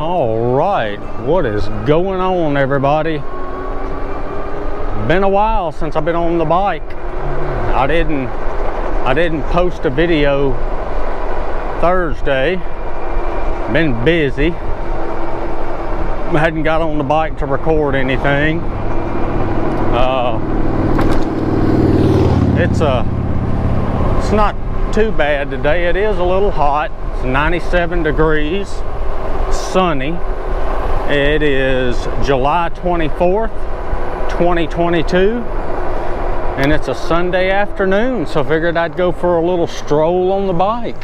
All right, what is going on, everybody? Been a while since I've been on the bike. I didn't post a video Thursday. Been busy. I hadn't got on the bike to record anything. It's not too bad today. It is a little hot. It's 97 degrees, sunny. It is July 24th, 2022, and it's a Sunday afternoon, so I figured I'd go for a little stroll on the bike.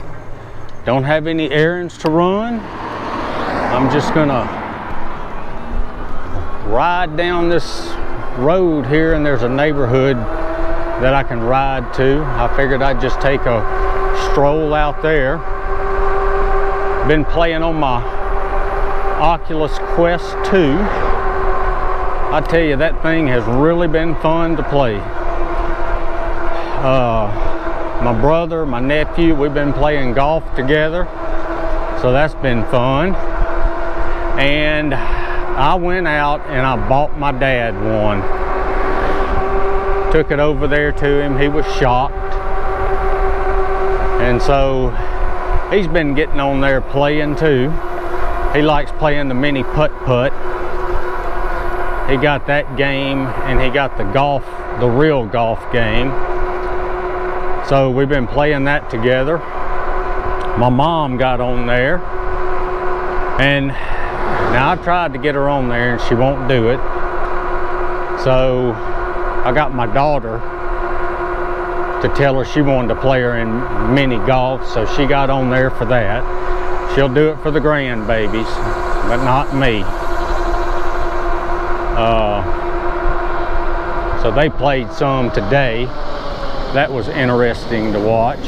Don't have any errands to run. I'm just gonna ride down this road here, and there's a neighborhood that I can ride to. I figured I'd just take a stroll out there. Been playing on my Oculus Quest 2. I tell you, that thing has really been fun to play. My brother, my nephew, we've been playing golf together, so that's been fun. And I went out and I bought my dad one. Took it over there to him. He was shocked. And so he's been getting on there playing too. He likes playing the mini putt-putt. He got that game, and he got the real golf game. So we've been playing that together. My mom got on there, and now I tried to get her on there and she won't do it. So I got my daughter to tell her she wanted to play her in mini golf, so she got on there for that. She'll do it for the grandbabies, but not me. So they played some today. That was interesting to watch,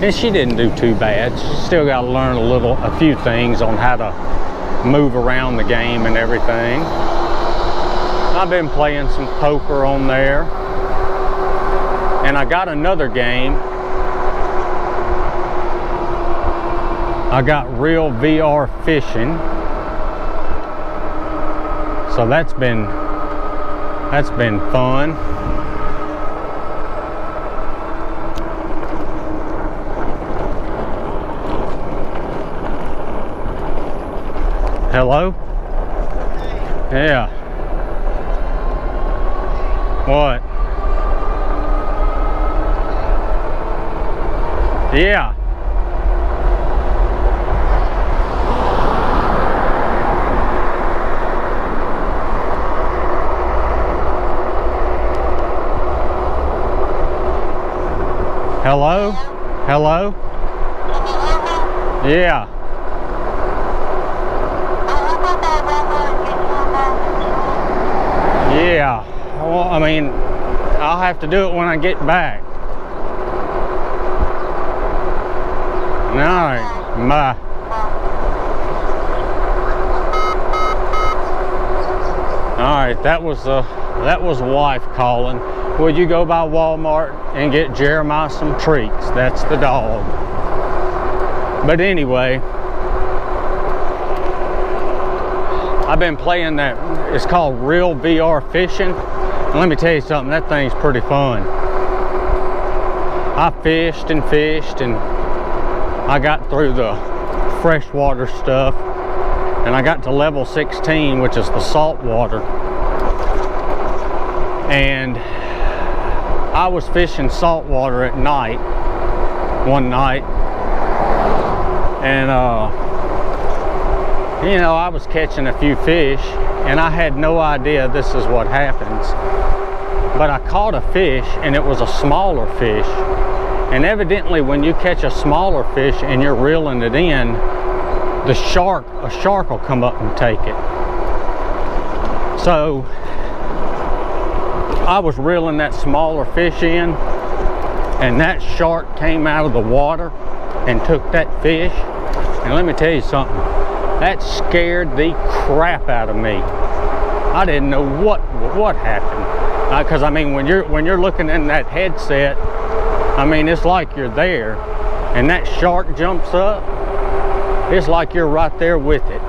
and she didn't do too bad. She still got to learn a few things on how to move around the game and everything. I've been playing some poker on there, and I got another game. I got real VR fishing, so that's been fun. Hello? Yeah. What? Yeah. Hello? Hello? Yeah. Yeah. Well, I mean, I'll have to do it when I get back. Alright, bye. Alright, that was wife calling. Will you go by Walmart and get Jeremiah some treats? That's the dog. But anyway, I've been playing that. It's called Real VR Fishing. And let me tell you something, that thing's pretty fun. I fished and fished, and I got through the freshwater stuff, and I got to level 16, which is the salt water. And I was fishing saltwater at night, one night, and you know, I was catching a few fish, and I had no idea this is what happens. But I caught a fish, and it was a smaller fish. And evidently, when you catch a smaller fish and you're reeling it in, a shark will come up and take it. So I was reeling that smaller fish in, and that shark came out of the water and took that fish. And let me tell you something, that scared the crap out of me. I didn't know what happened, because I mean, when you're looking in that headset, I mean, it's like you're there, and that shark jumps up, it's like you're right there with it.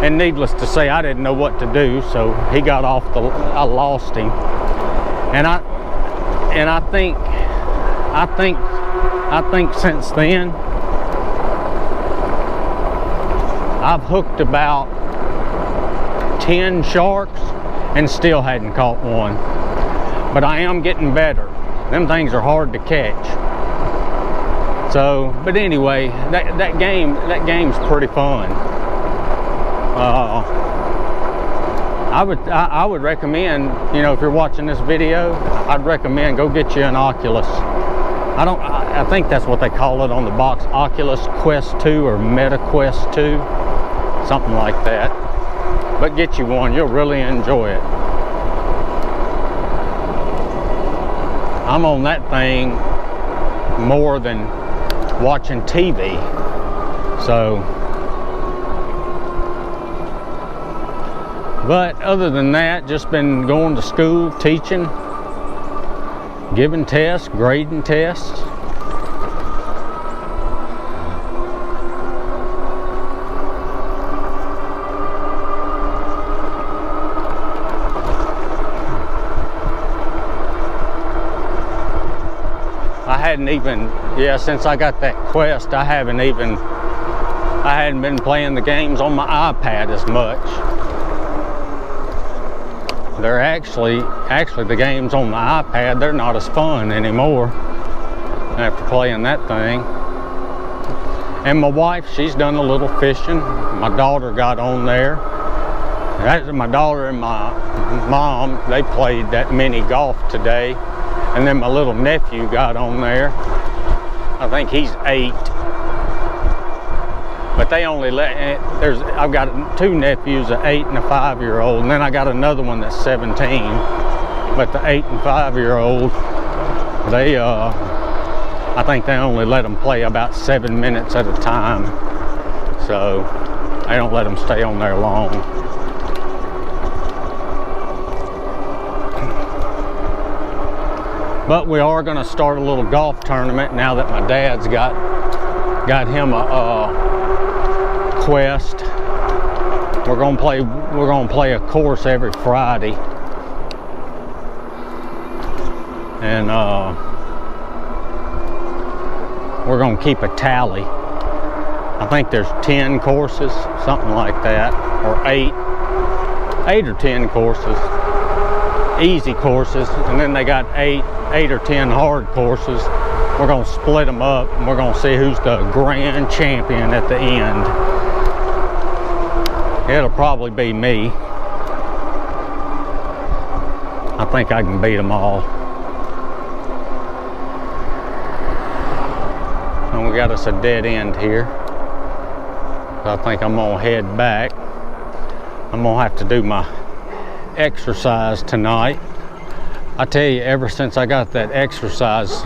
And needless to say, I didn't know what to do, so he got off I lost him. And I think since then, I've hooked about 10 sharks and still hadn't caught one. But I am getting better. Them things are hard to catch. So, but anyway, that game's pretty fun. I would recommend, you know, if you're watching this video, I'd recommend go get you an Oculus. I think that's what they call it on the box, Oculus Quest 2 or Meta Quest 2, something like that. But get you one, you'll really enjoy it. I'm on that thing more than watching TV. So, but other than that, just been going to school, teaching, giving tests, grading tests. I hadn't even, yeah, since I got that Quest, I hadn't been playing the games on my iPad as much. They're actually the games on the iPad, they're not as fun anymore after playing that thing. And my wife, she's done a little fishing. My daughter got on there. My daughter and my mom, they played that mini golf today. And then my little nephew got on there. I think he's 8. But they only let, I've got 2 nephews, an 8 and a 5-year-old, and then I got another one that's 17. But the 8 and 5-year-old, they, I think they only let them play about 7 minutes at a time. So they don't let them stay on there long. But we are going to start a little golf tournament now that my dad's got him a Quest. We're going to play a course every Friday, and we're going to keep a tally. I think there's 10 courses, something like that, or 8 or 10 courses, easy courses, and then they got 8 or 10 hard courses. We're going to split them up, and we're going to see who's the grand champion at the end. It'll probably be me. I think I can beat them all. And we got us a dead end here. I think I'm gonna head back. I'm gonna have to do my exercise tonight. I tell you, ever since I got that exercise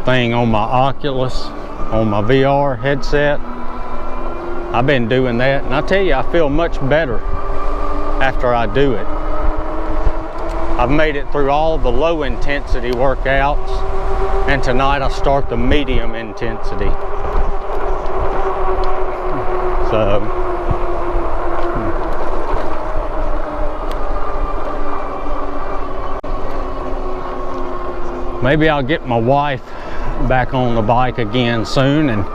thing on my Oculus, on my VR headset, I've been doing that, and I tell you, I feel much better after I do it. I've made it through all the low intensity workouts, and tonight I start the medium intensity. So, maybe I'll get my wife back on the bike again soon, and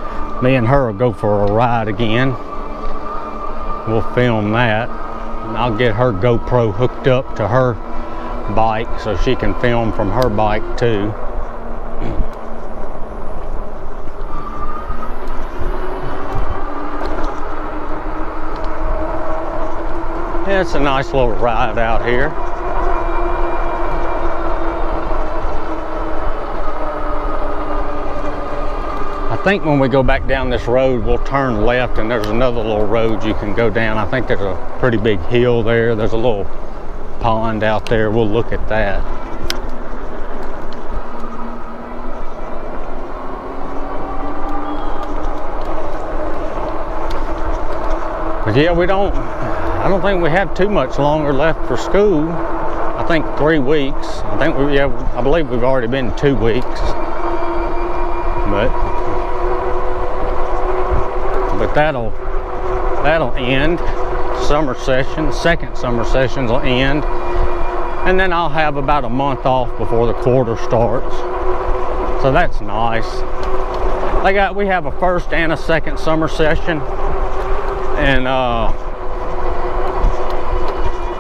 me and her will go for a ride again. We'll film that, and I'll get her GoPro hooked up to her bike so she can film from her bike too. Yeah, it's a nice little ride out here. I think when we go back down this road, we'll turn left, and there's another little road you can go down. I think there's a pretty big hill there. There's a little pond out there. We'll look at that. But yeah, I don't think we have too much longer left for school. I think 3 weeks. I believe we've already been 2 weeks. But That'll end. Summer session, second summer sessions will end. And then I'll have about a month off before the quarter starts. So that's nice. We have a first and a second summer session. And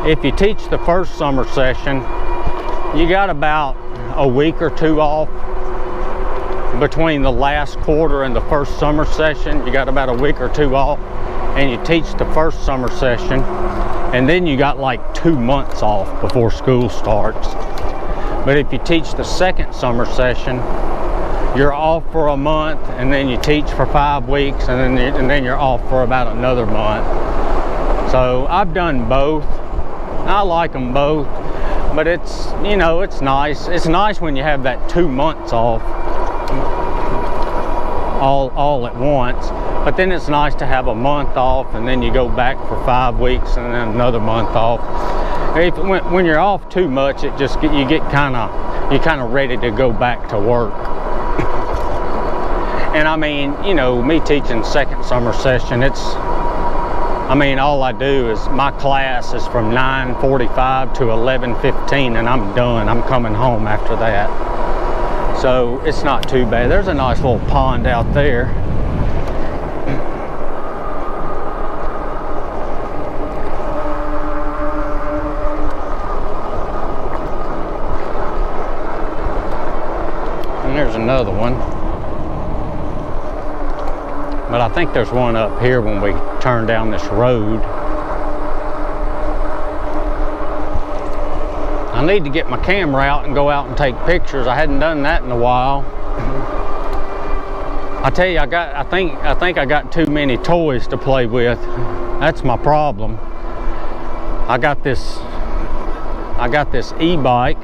if you teach the first summer session, you got about a week or two off between the last quarter and the first summer session. You got about a week or two off, and you teach the first summer session, and then you got like 2 months off before school starts. But if you teach the second summer session, you're off for a month, and then you teach for 5 weeks, and then you're off for about another month. So I've done both. I like them both, but it's, you know, it's nice. It's nice when you have that 2 months off all at once. But then it's nice to have a month off, and then you go back for 5 weeks, and then another month off. When you're off too much, you get kind of ready to go back to work. And I mean, you know, me teaching second summer session, all I do is, my class is from 9:45 to 11:15, and I'm done. I'm coming home after that. So it's not too bad. There's a nice little pond out there. And there's another one. But I think there's one up here when we turn down this road. I need to get my camera out and go out and take pictures. I hadn't done that in a while. I tell you, I think I got too many toys to play with. That's my problem. I got this e-bike,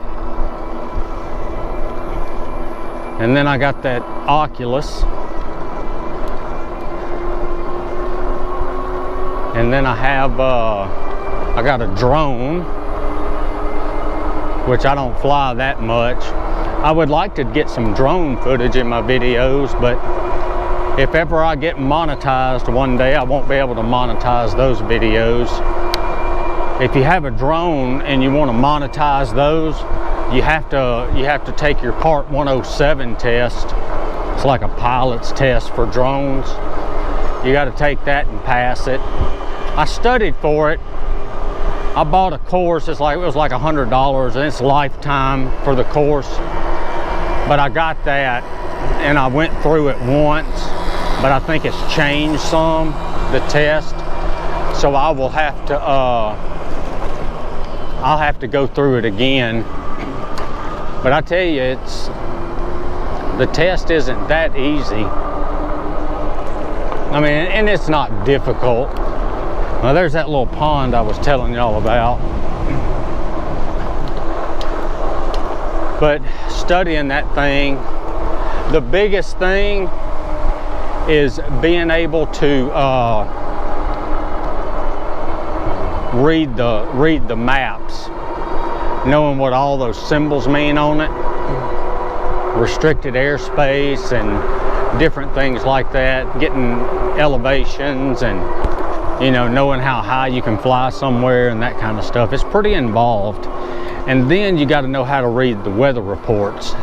and then I got that Oculus. And then I have, I got a drone, which I don't fly that much. I would like to get some drone footage in my videos, but if ever I get monetized one day, I won't be able to monetize those videos. If you have a drone and you want to monetize those, you have to take your Part 107 test. It's like a pilot's test for drones. You got to take that and pass it. I studied for it. I bought a course. It was like $100, and it's lifetime for the course. But I got that, and I went through it once, but I think it's changed some, the test. So I will have to, I'll have to go through it again. But I tell you, the test isn't that easy. I mean, and it's not difficult. Well, there's that little pond I was telling y'all about. But studying that thing, the biggest thing is being able to read the maps, knowing what all those symbols mean on it, restricted airspace and different things like that, getting elevations and, you know, knowing how high you can fly somewhere and that kind of stuff. It's pretty involved. And then you got to know how to read the weather reports.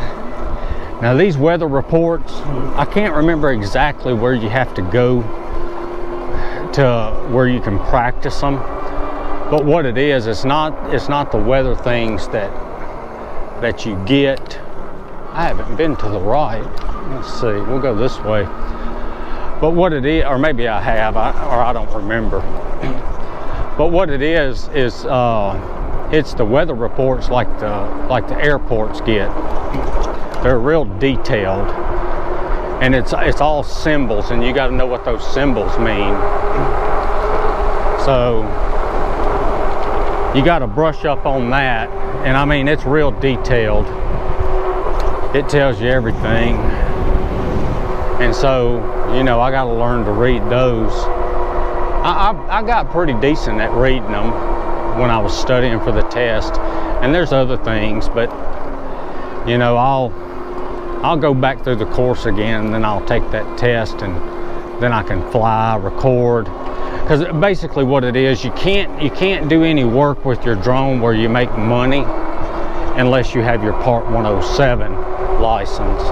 Now these weather reports, I can't remember exactly where you have to go to where you can practice them. But what it is, it's not the weather things that you get. I haven't been to the right. Let's see, we'll go this way. But what it is, or maybe I have, or I don't remember. But what it is it's the weather reports like the airports get. They're real detailed, and it's all symbols, and you got to know what those symbols mean. So you got to brush up on that, and I mean, it's real detailed. It tells you everything. And so, you know, I got to learn to read those. I got pretty decent at reading them when I was studying for the test. And there's other things, but, you know, I'll go back through the course again, and then I'll take that test, and then I can fly, record. because basically what it is, you can't do any work with your drone where you make money unless you have your Part 107 license.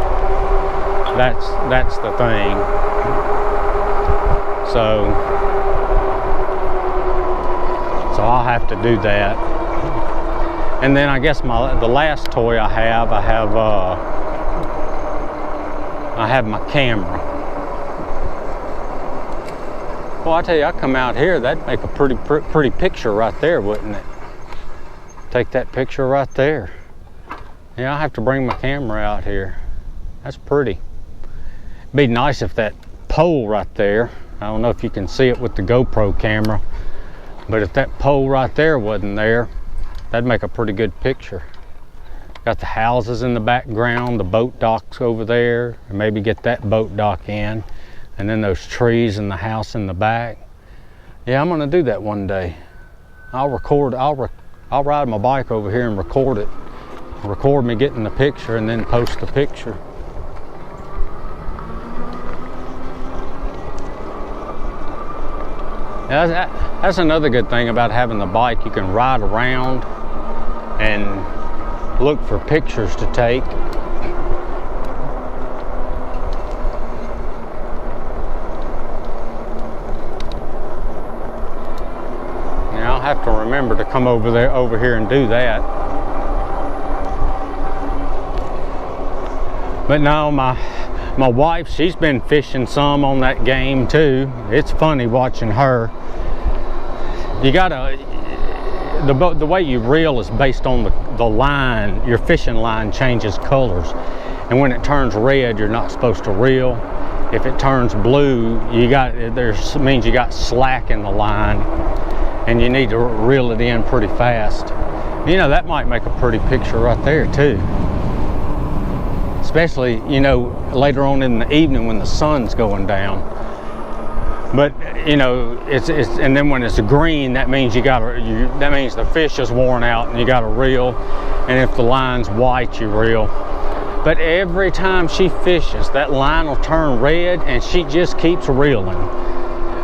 That's the thing. So I'll have to do that. And then I guess the last toy I have my camera. Well, I tell you, I come out here, that'd make a pretty picture right there, wouldn't it? Take that picture right there. Yeah, I have to bring my camera out here. That's pretty. Be nice if that pole right there, I don't know if you can see it with the GoPro camera, but if that pole right there wasn't there, that'd make a pretty good picture. Got the houses in the background, the boat docks over there, and maybe get that boat dock in, and then those trees and the house in the back. Yeah, I'm gonna do that one day. I'll ride my bike over here and record it. Record me getting the picture and then post the picture. Yeah, that's another good thing about having the bike. You can ride around and look for pictures to take. Now I'll have to remember to come over here and do that. But no, my wife, she's been fishing some on that game too. It's funny watching her. You gotta, the way you reel is based on the line. Your fishing line changes colors, and when it turns red, you're not supposed to reel. If it turns blue, means you got slack in the line, and you need to reel it in pretty fast. You know, that might make a pretty picture right there too. Especially, you know, later on in the evening when the sun's going down. But you know, and then when it's green, that means that means the fish is worn out and you got to reel. And if the line's white, you reel. But every time she fishes, that line will turn red, and she just keeps reeling.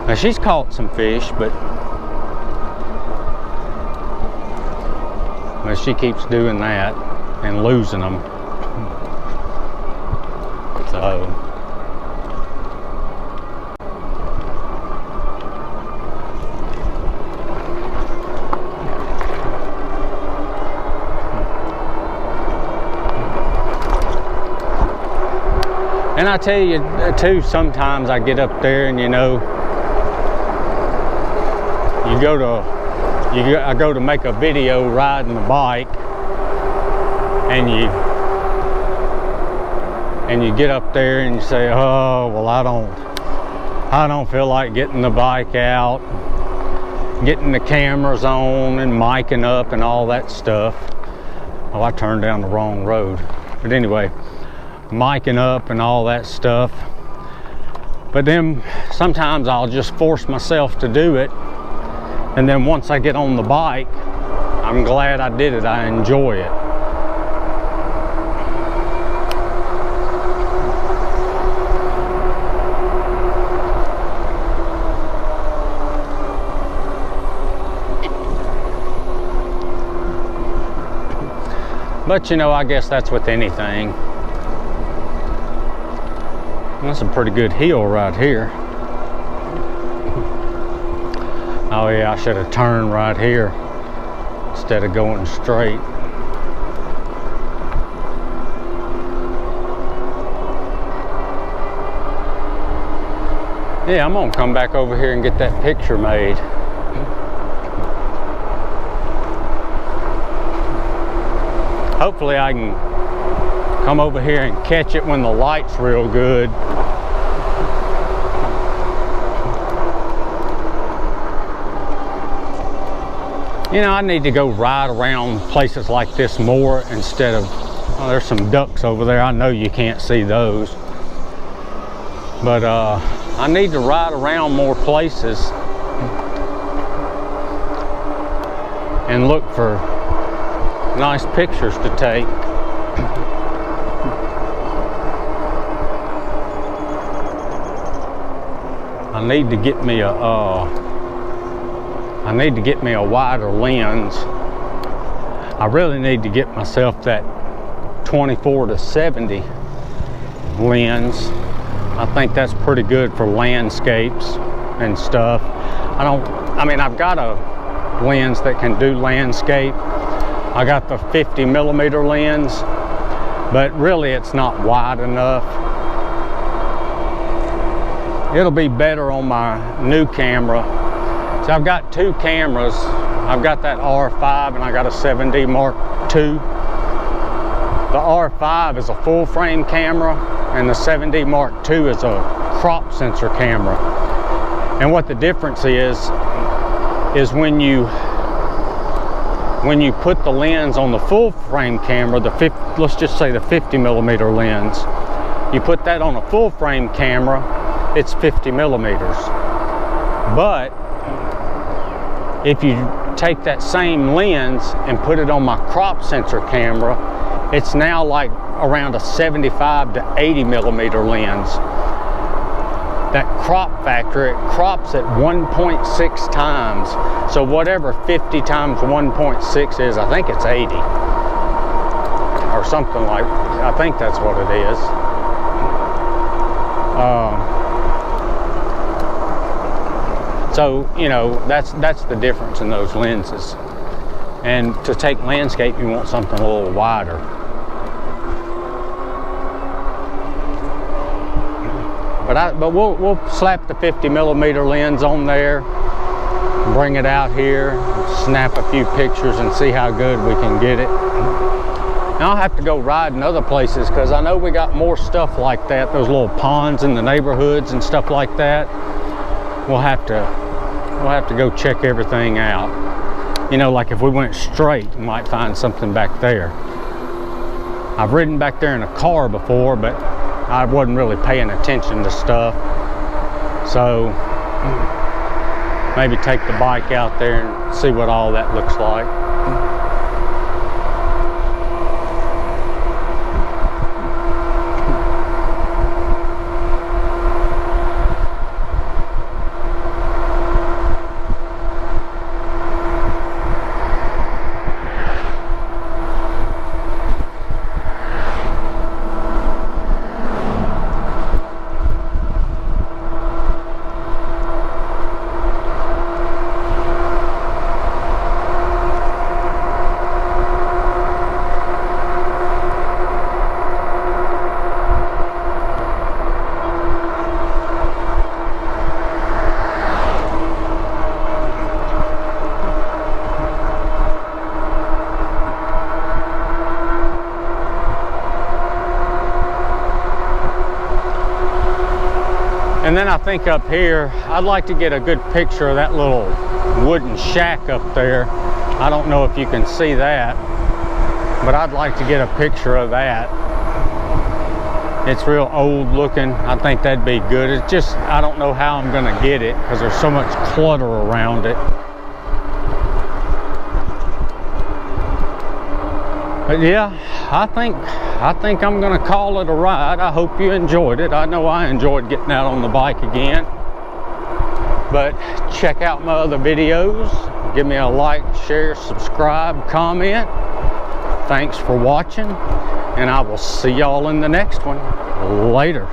Now she's caught some fish, but she keeps doing that and losing them. So. And I tell you too, sometimes I get up there and, you know, I go to make a video riding the bike, and you get up there and you say, oh well, I don't feel like getting the bike out, getting the cameras on and micing up and all that stuff. Oh, I turned down the wrong road. But anyway, micing up and all that stuff. But then sometimes I'll just force myself to do it, and then once I get on the bike, I'm glad I did it. I enjoy it. But you know, I guess that's with anything. That's a pretty good hill right here. Oh yeah, I should have turned right here instead of going straight. Yeah, I'm gonna come back over here and get that picture made. Hopefully I can come over here and catch it when the light's real good. You know, I need to go ride around places like this more instead of, oh, there's some ducks over there. I know you can't see those. But I need to ride around more places and look for nice pictures to take. I need to get me a I need to get me a wider lens. I really need to get myself that 24 to 70 lens. I think that's pretty good for landscapes and stuff. I mean, I've got a lens that can do landscape. I got the 50 millimeter lens, but really it's not wide enough. It'll be better on my new camera. So I've got two cameras. I've got that R5 and I got a 7D Mark II. The R5 is a full frame camera and the 7D Mark II is a crop sensor camera. And what the difference is when you put the lens on the full frame camera, let's just say the 50 millimeter lens, you put that on a full frame camera, it's 50 millimeters. But if you take that same lens and put it on my crop sensor camera, it's now like around a 75 to 80 millimeter lens. That crop factor, it crops at 1.6 times. So whatever 50 times 1.6 is, I think it's 80. Or something like, I think that's what it is. So, you know, that's the difference in those lenses. And to take landscape, you want something a little wider. But we'll slap the 50 millimeter lens on there, bring it out here, snap a few pictures and see how good we can get it. Now I'll have to go riding other places because I know we got more stuff like that, those little ponds in the neighborhoods and stuff like that. We'll have to go check everything out. You know, like if we went straight, we might find something back there. I've ridden back there in a car before, but I wasn't really paying attention to stuff. So maybe take the bike out there and see what all that looks like. And then I think up here, I'd like to get a good picture of that little wooden shack up there. I don't know if you can see that, but I'd like to get a picture of that. It's real old looking. I think that'd be good. It's just, I don't know how I'm gonna get it because there's so much clutter around it. But yeah, I think I'm gonna call it a ride. I hope you enjoyed it. I know I enjoyed getting out on the bike again. But check out my other videos. Give me a like, share, subscribe, comment. Thanks for watching, and I will see y'all in the next one. Later.